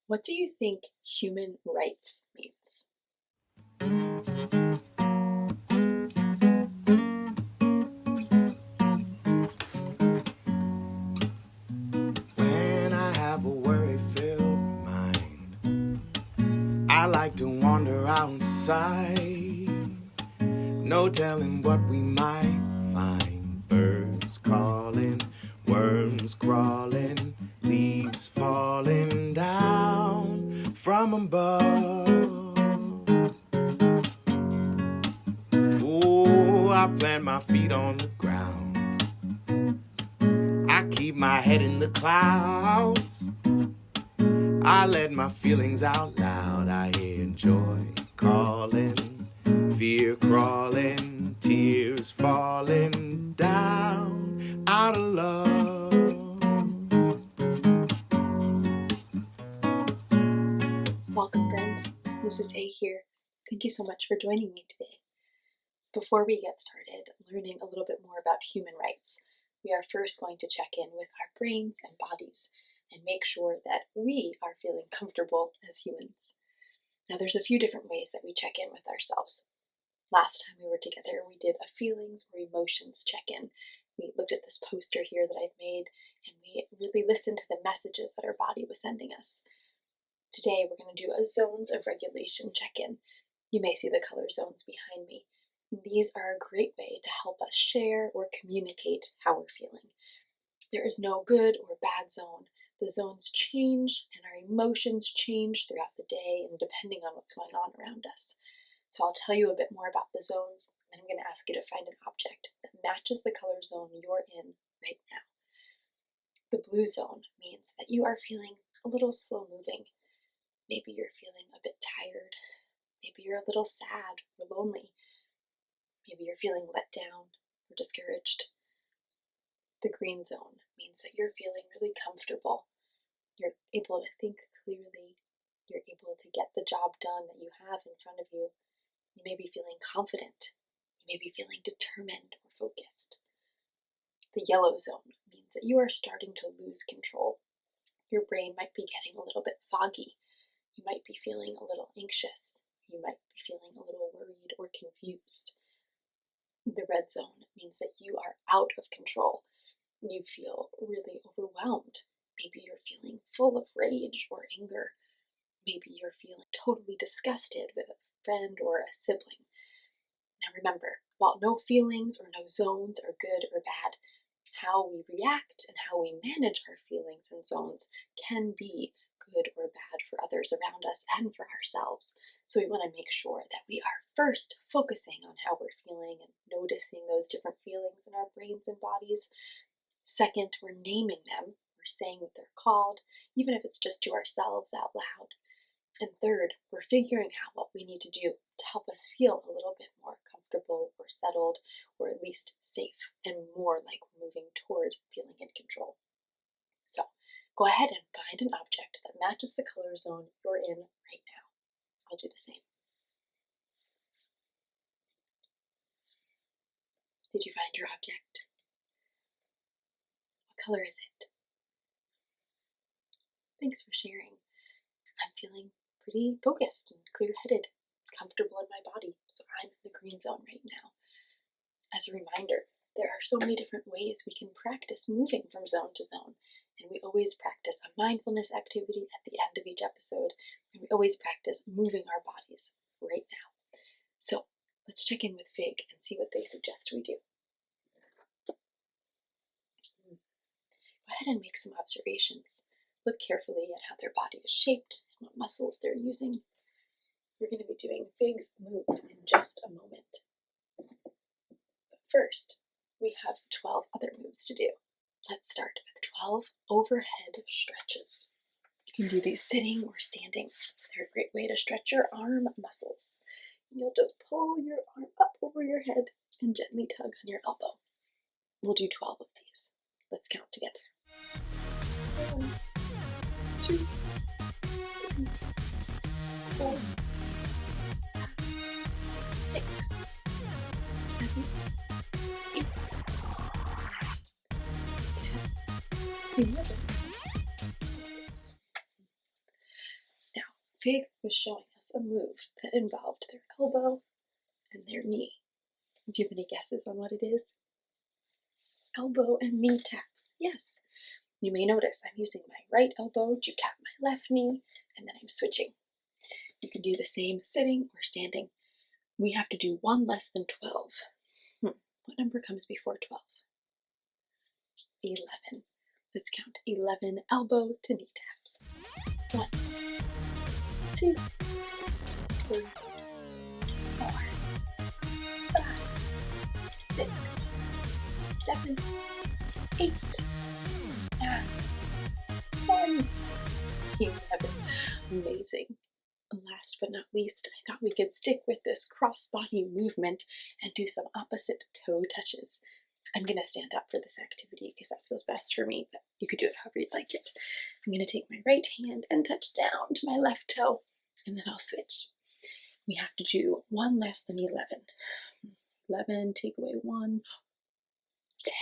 What do you think human rights means? When I have a worry-filled mind, I like to wander outside. No telling what we might find. Birds calling, worms crawling, leaves falling down from above. Oh, I plant my feet on the ground. I keep my head in the clouds. I let my feelings out loud. I hear joy calling, fear crawling, tears falling down out of love. Welcome, friends. This is A here. Thank you so much for joining me today. Before we get started learning a little bit more about human rights, we are first going to check in with our brains and bodies and make sure that we are feeling comfortable as humans. Now, there's a few different ways that we check in with ourselves. Last time we were together, we did a feelings or emotions check-in. We looked at this poster here that I've made, and we really listened to the messages that our body was sending us. Today, we're going to do a zones of regulation check-in. You may see the color zones behind me. These are a great way to help us share or communicate how we're feeling. There is no good or bad zone. The zones change and our emotions change throughout the day and depending on what's going on around us. So I'll tell you a bit more about the zones, and then I'm going to ask you to find an object that matches the color zone you're in right now. The blue zone means that you are feeling a little slow moving. Maybe you're feeling a bit tired. Maybe you're a little sad or lonely. Maybe you're feeling let down or discouraged. The green zone means that you're feeling really comfortable. You're able to think clearly. You're able to get the job done that you have in front of you. You may be feeling confident. You may be feeling determined or focused. The yellow zone means that you are starting to lose control. Your brain might be getting a little bit foggy. You might be feeling a little anxious. You might be feeling a little worried or confused. The red zone means that you are out of control. You feel really overwhelmed. Maybe you're feeling full of rage or anger. Maybe you're feeling totally disgusted with a friend or a sibling. Now remember, while no feelings or no zones are good or bad, how we react and how we manage our feelings and zones can be good or bad for others around us and for ourselves. So we want to make sure that we are first focusing on how we're feeling and noticing those different feelings in our brains and bodies. Second, we're naming them. We're saying what they're called, even if it's just to ourselves out loud. And third, we're figuring out what we need to do to help us feel a little bit more comfortable or settled, or at least safe and more like we're moving toward feeling in control. So go ahead and find an object that matches the color zone you're in right now. I'll do the same. Did you find your object? What color is it? Thanks for sharing. I'm feeling pretty focused and clear-headed, comfortable in my body, so I'm in the green zone right now. As a reminder, there are so many different ways we can practice moving from zone to zone, and we always practice a mindfulness activity at the end of each episode, and we always practice moving our bodies right now. So let's check in with Fig and see what they suggest we do. Go ahead and make some observations. Look carefully at how their body is shaped and what muscles they're using. We're going to be doing Fig's move in just a moment. But first, we have 12 other moves to do. Let's start with 12 overhead stretches. You can do these sitting or standing. They're a great way to stretch your arm muscles. You'll just pull your arm up over your head and gently tug on your elbow. We'll do 12 of these. Let's count together. 1, 2, 3, 4, 6, 7, 8, 10, 11. Fig was showing us a move that involved their elbow and their knee. Do you have any guesses on what it is? Elbow and knee taps, yes. You may notice I'm using my right elbow to tap my left knee, and then I'm switching. You can do the same sitting or standing. We have to do one less than 12. What number comes before 12? 11. Let's count 11 elbow to knee taps. 1, 2, 3, 4, 5, 6, 7, 8, 9, 10, 11. Amazing. Last but not least, I thought we could stick with this cross-body movement and do some opposite toe touches. I'm going to stand up for this activity because that feels best for me, but you could do it however you'd like it. I'm going to take my right hand and touch down to my left toe, and then I'll switch. We have to do one less than 11. 11, take away 1,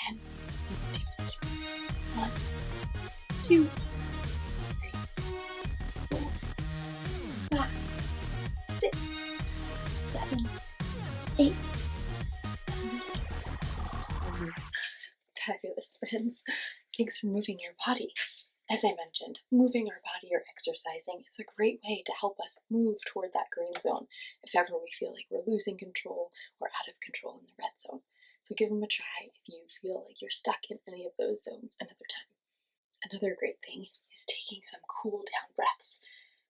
10. Let's do it. 1, 2, 3, 4, 5, 6, 7, 8, 9, 10. Fabulous, friends. Thanks for moving your body. As I mentioned, moving our body or exercising is a great way to help us move toward that green zone if ever we feel like we're losing control or out of control in the red zone. So give them a try if you feel like you're stuck in any of those zones another time. Another great thing is taking some cool down breaths.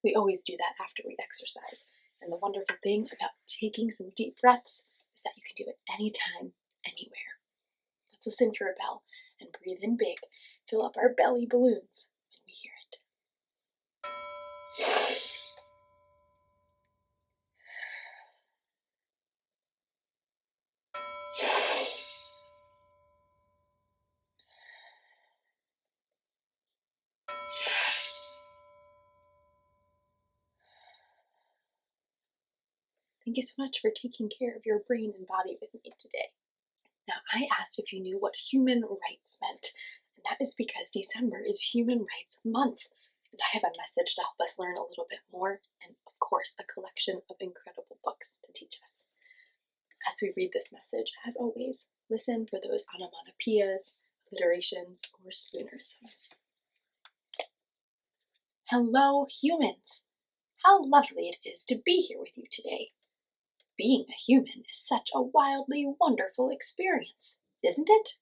We always do that after we exercise. And the wonderful thing about taking some deep breaths is that you can do it anytime, anywhere. Let's listen for a bell and breathe in big. Fill up our belly balloons when we hear it. Thank you so much for taking care of your brain and body with me today. Now, I asked if you knew what human rights meant, and that is because December is Human Rights Month, and I have a message to help us learn a little bit more, and of course, a collection of incredible books to teach us. As we read this message, as always, listen for those onomatopoeias, alliterations, or spoonerisms. Hello, humans! How lovely it is to be here with you today. Being a human is such a wildly wonderful experience, isn't it?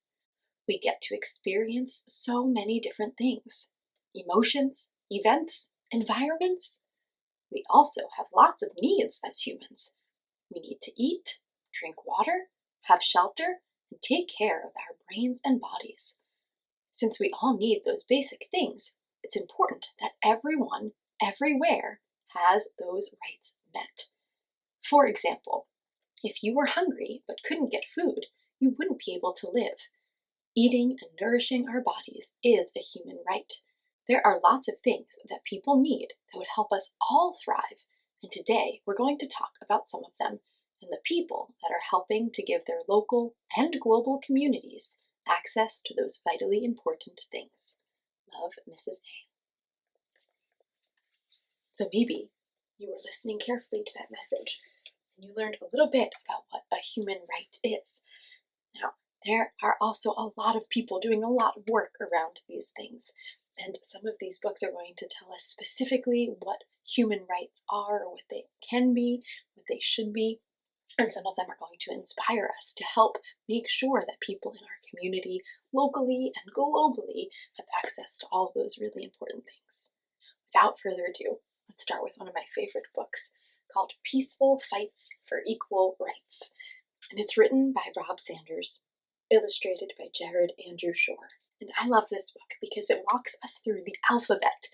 We get to experience so many different things. Emotions, events, environments. We also have lots of needs as humans. We need to eat, drink water, have shelter, and take care of our brains and bodies. Since we all need those basic things, it's important that everyone, everywhere, has those rights met. For example, if you were hungry but couldn't get food, you wouldn't be able to live. Eating and nourishing our bodies is a human right. There are lots of things that people need that would help us all thrive, and today we're going to talk about some of them and the people that are helping to give their local and global communities access to those vitally important things. Love, Mrs. A. So maybe you were listening carefully to that message and you learned a little bit about what a human right is. Now, there are also a lot of people doing a lot of work around these things, and some of these books are going to tell us specifically what human rights are, or what they can be, what they should be, and some of them are going to inspire us to help make sure that people in our community, locally and globally, have access to all of those really important things. Without further ado, let's start with one of my favorite books called Peaceful Fights for Equal Rights. And it's written by Rob Sanders, illustrated by Jared Andrew Shore. And I love this book because it walks us through the alphabet,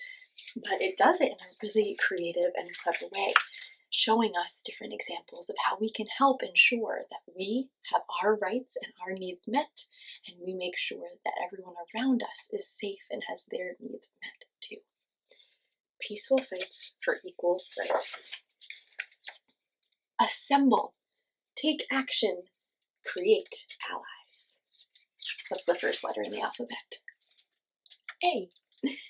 but it does it in a really creative and clever way, showing us different examples of how we can help ensure that we have our rights and our needs met, and we make sure that everyone around us is safe and has their needs met too. Peaceful Fights for Equal Rights. Assemble, take action, create allies. What's the first letter in the alphabet? A.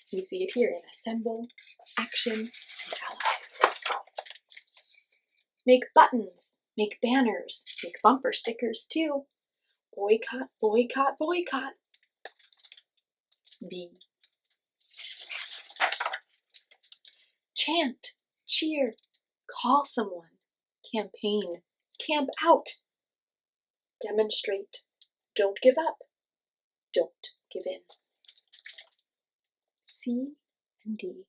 You see it here in assemble, action, and allies. Make buttons, make banners, make bumper stickers too. Boycott, boycott, boycott. B. Chant, cheer, call someone, campaign, camp out. Demonstrate, don't give up, don't give in. C and D.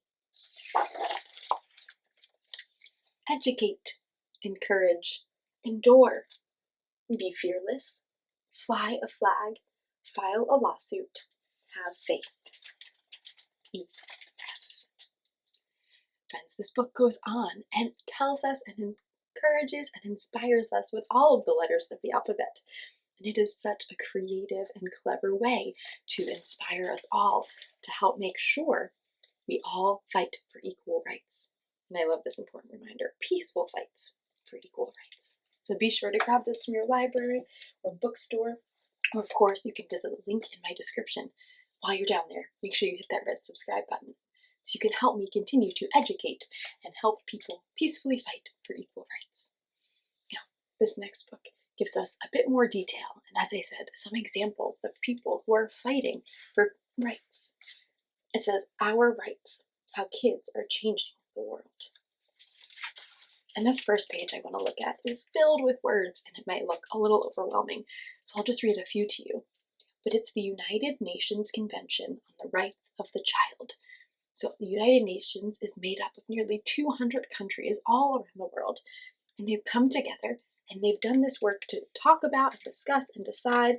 Educate, encourage, endure, be fearless, fly a flag, file a lawsuit, have faith. E. Friends, this book goes on and tells us and encourages and inspires us with all of the letters of the alphabet. And it is such a creative and clever way to inspire us all to help make sure we all fight for equal rights. And I love this important reminder, peaceful fights for equal rights. So be sure to grab this from your library or bookstore, or of course you can visit the link in my description. While you're down there, make sure you hit that red subscribe button so you can help me continue to educate and help people peacefully fight for equal rights. Now, this next book gives us a bit more detail and, as I said, some examples of people who are fighting for rights. It says, Our Rights, How Kids Are Changing the World. And this first page I want to look at is filled with words and it might look a little overwhelming, so I'll just read a few to you. But it's the United Nations Convention on the Rights of the Child. So the United Nations is made up of nearly 200 countries all around the world, and they've come together and they've done this work to talk about and discuss and decide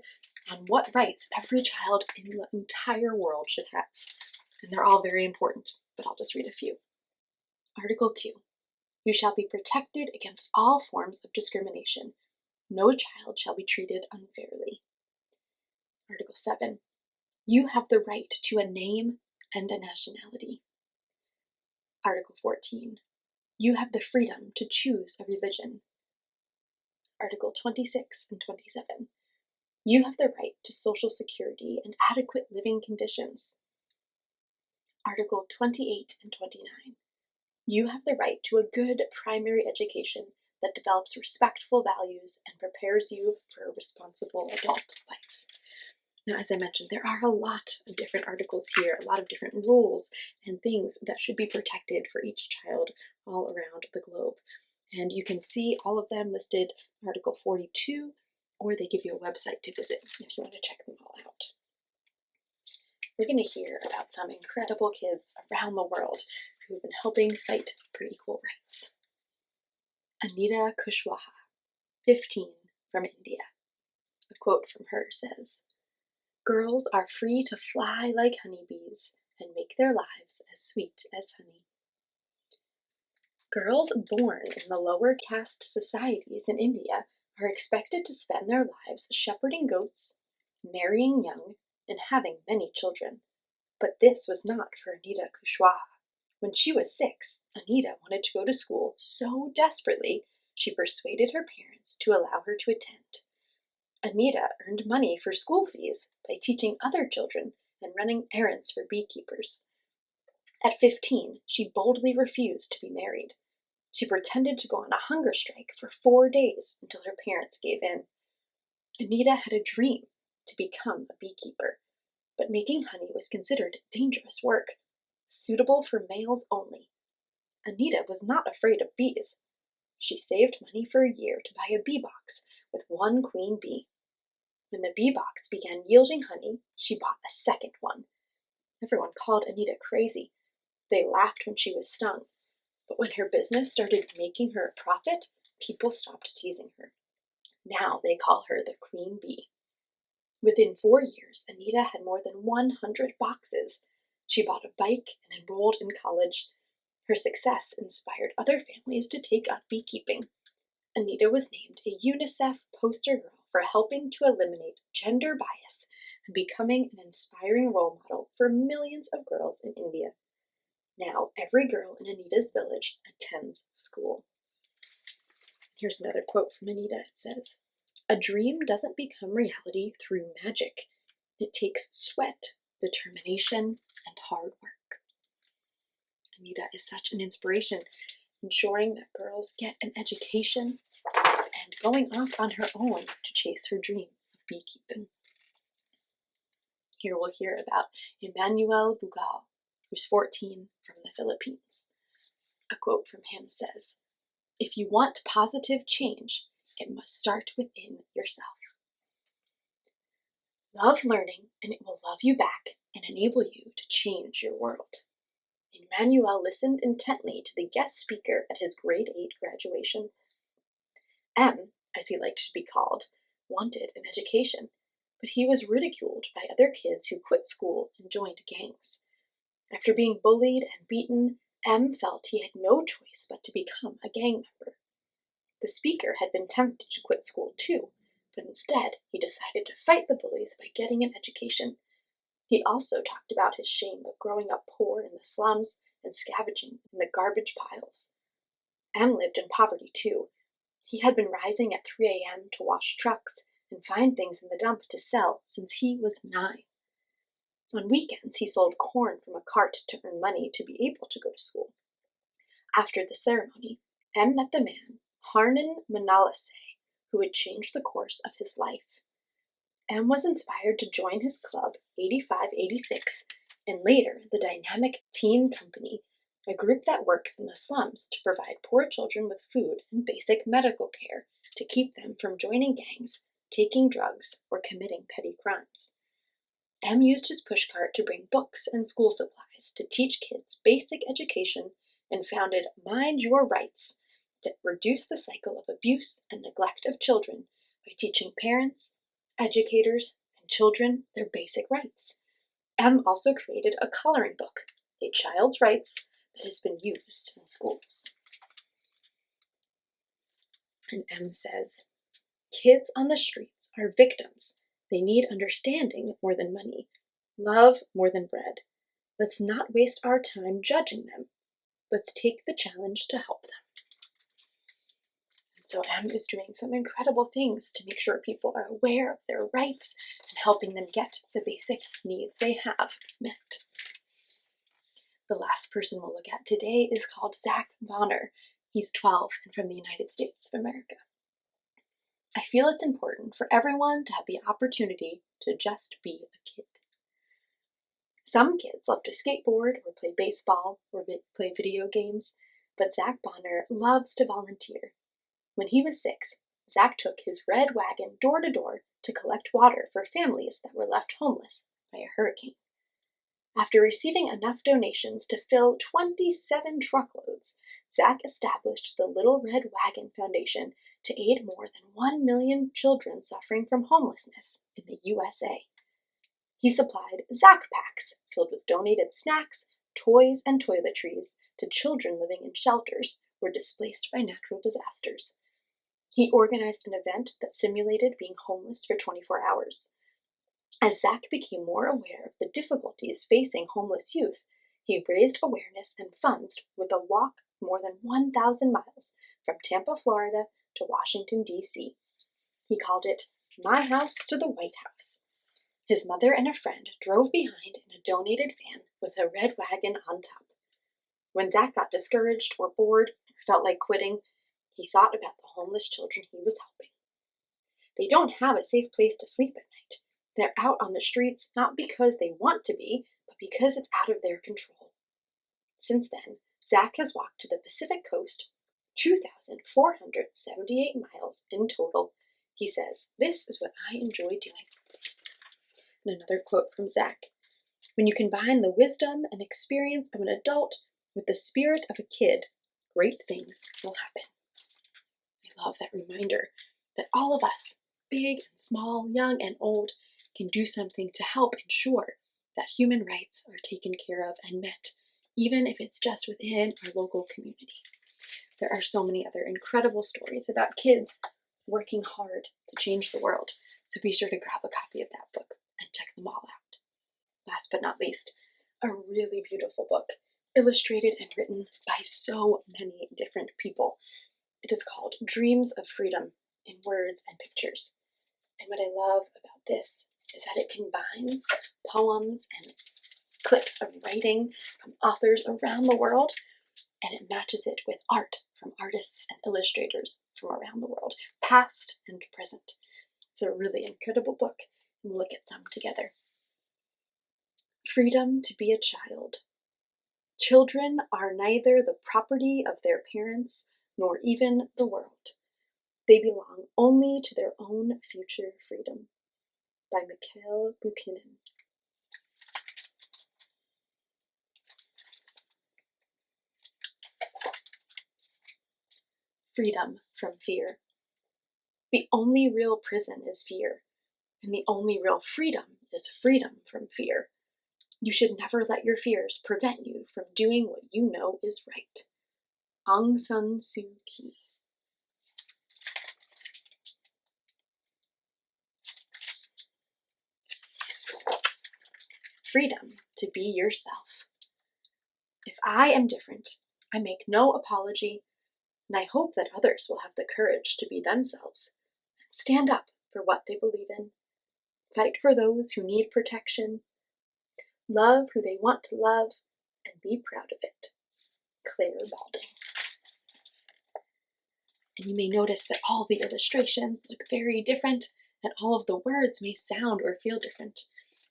on what rights every child in the entire world should have. And they're all very important, but I'll just read a few. Article 2. You shall be protected against all forms of discrimination. No child shall be treated unfairly. Article 7. You have the right to a name and a nationality. Article 14. You have the freedom to choose a religion. Article 26 and 27. You have the right to Social Security and adequate living conditions. Article 28 and 29. You have the right to a good primary education that develops respectful values and prepares you for a responsible adult life. Now, as I mentioned, there are a lot of different articles here, a lot of different rules and things that should be protected for each child all around the globe. And you can see all of them listed in Article 42, or they give you a website to visit if you want to check them all out. We're going to hear about some incredible kids around the world who have been helping fight for equal rights. Anita Kushwaha, 15, from India. A quote from her says, Girls are free to fly like honeybees and make their lives as sweet as honey. Girls born in the lower caste societies in India are expected to spend their lives shepherding goats, marrying young, and having many children. But this was not for Anita Kushwaha. When she was 6, Anita wanted to go to school so desperately she persuaded her parents to allow her to attend. Anita earned money for school fees by teaching other children and running errands for beekeepers. At 15, she boldly refused to be married. She pretended to go on a hunger strike for 4 days until her parents gave in. Anita had a dream to become a beekeeper, but making honey was considered dangerous work, suitable for males only. Anita was not afraid of bees. She saved money for a year to buy a bee box with one queen bee. When the bee box began yielding honey, she bought a second one. Everyone called Anita crazy. They laughed when she was stung. But when her business started making her a profit, people stopped teasing her. Now they call her the queen bee. Within 4 years, Anita had more than 100 boxes. She bought a bike and enrolled in college. Her success inspired other families to take up beekeeping. Anita was named a UNICEF poster girl for helping to eliminate gender bias and becoming an inspiring role model for millions of girls in India. Now, every girl in Anita's village attends school. Here's another quote from Anita. It says, A dream doesn't become reality through magic. It takes sweat, determination, and hard work. Anita is such an inspiration. ensuring that girls get an education, and going off on her own to chase her dream of beekeeping. Here we'll hear about Emmanuel Bugal, who's 14, from the Philippines. A quote from him says, "If you want positive change, it must start within yourself. Love learning, and it will love you back and enable you to change your world." Emmanuel listened intently to the guest speaker at his grade 8 graduation. M, as he liked to be called, wanted an education, but he was ridiculed by other kids who quit school and joined gangs. After being bullied and beaten, M felt he had no choice but to become a gang member. The speaker had been tempted to quit school too, but instead he decided to fight the bullies by getting an education. He also talked about his shame of growing up poor in the slums and scavenging in the garbage piles. M lived in poverty too. He had been rising at 3 a.m. to wash trucks and find things in the dump to sell since he was 9. On weekends, he sold corn from a cart to earn money to be able to go to school. After the ceremony, M met the man, Harnan Manalase, who would change the course of his life. M was inspired to join his club, 8586, and later the Dynamic Teen Company, a group that works in the slums to provide poor children with food and basic medical care to keep them from joining gangs, taking drugs, or committing petty crimes. M used his pushcart to bring books and school supplies to teach kids basic education and founded Mind Your Rights to reduce the cycle of abuse and neglect of children by teaching parents, educators, and children their basic rights. M also created a coloring book, A Child's Rights, that has been used in schools. And M says, "Kids on the streets are victims. They need understanding more than money, love more than bread. Let's not waste our time judging them. Let's take the challenge to help them." And so M is doing some incredible things to make sure people are aware of their rights and helping them get the basic needs they have met. The last person we'll look at today is called Zach Bonner. He's 12 and from the United States of America. "I feel it's important for everyone to have the opportunity to just be a kid. Some kids love to skateboard or play baseball or play video games, but Zach Bonner loves to volunteer. When he was 6, Zach took his red wagon door to door to collect water for families that were left homeless by a hurricane. After receiving enough donations to fill 27 truckloads, Zach established the Little Red Wagon Foundation to aid more than 1 million children suffering from homelessness in the USA. He supplied Zach Packs filled with donated snacks, toys, and toiletries to children living in shelters or displaced by natural disasters. He organized an event that simulated being homeless for 24 hours. As Zach became more aware of the difficulties facing homeless youth, he raised awareness and funds with a walk more than 1,000 miles from Tampa, Florida to Washington, D.C. He called it My House to the White House. His mother and a friend drove behind in a donated van with a red wagon on top. When Zach got discouraged or bored or felt like quitting, he thought about the homeless children he was helping. They don't have a safe place to sleep at night. They're out on the streets not because they want to be, but because it's out of their control. Since then, Zach has walked to the Pacific coast, 2,478 miles in total. He says, "This is what I enjoy doing." And another quote from Zach: "When you combine the wisdom and experience of an adult with the spirit of a kid, great things will happen." I love that reminder that all of us, big and small, young and old, can do something to help ensure that human rights are taken care of and met, even if it's just within our local community. There are so many other incredible stories about kids working hard to change the world, so be sure to grab a copy of that book and check them all out. Last but not least, a really beautiful book, illustrated and written by so many different people. It is called Dreams of Freedom in Words and Pictures. And what I love about this is that it combines poems and clips of writing from authors around the world, and it matches it with art from artists and illustrators from around the world, past and present. It's a really incredible book, and we'll look at some together. Freedom to be a child. Children are neither the property of their parents nor even the world. They belong only to their own future freedom. By Mikhail Bakunin. Freedom from fear. The only real prison is fear, and the only real freedom is freedom from fear. You should never let your fears prevent you from doing what you know is right. Aung San Suu Kyi. Freedom to be yourself. If I am different, I make no apology, and I hope that others will have the courage to be themselves and stand up for what they believe in, fight for those who need protection, love who they want to love, and be proud of it. Claire Balding. And you may notice that all the illustrations look very different, and all of the words may sound or feel different.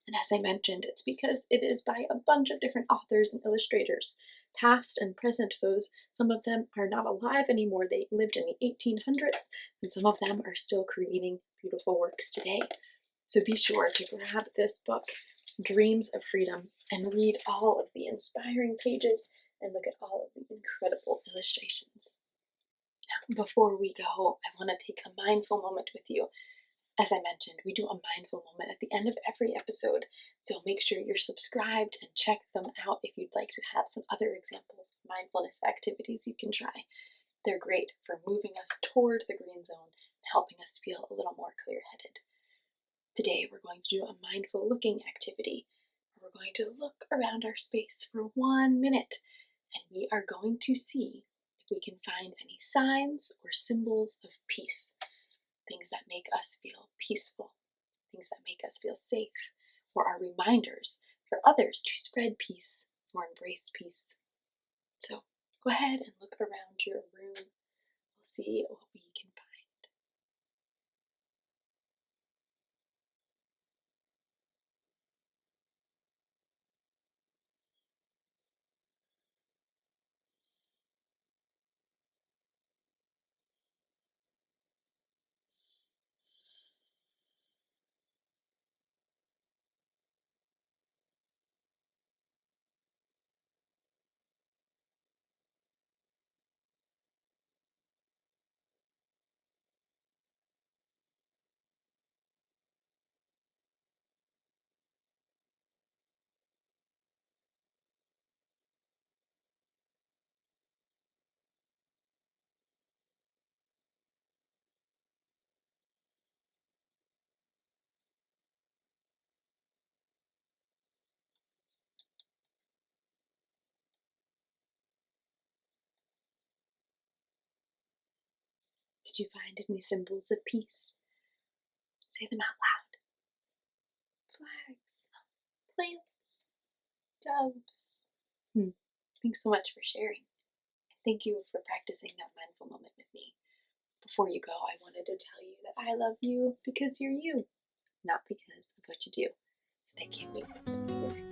And as I mentioned, it's because it is by a bunch of different authors and illustrators, past and present. Some of them are not alive anymore. They lived in the 1800s, and some of them are still creating beautiful works today. So be sure to grab this book, Dreams of Freedom, and read all of the inspiring pages and look at all of the incredible illustrations. Now, before we go, I want to take a mindful moment with you. As I mentioned, we do a mindful moment at the end of every episode, so make sure you're subscribed and check them out if you'd like to have some other examples of mindfulness activities you can try. They're great for moving us toward the green zone and helping us feel a little more clear-headed. Today, we're going to do a mindful looking activity. We're going to look around our space for 1 minute, and we are going to see if we can find any signs or symbols of peace. Things that make us feel peaceful, things that make us feel safe, or are reminders for others to spread peace or embrace peace. So go ahead and look around your room. We'll see what we can find. Did you find any symbols of peace? Say them out loud. Flags, plants, doves. Thanks so much for sharing. Thank you for practicing that mindful moment with me. Before you go, I wanted to tell you that I love you because you're you, not because of what you do. And I can't wait to see where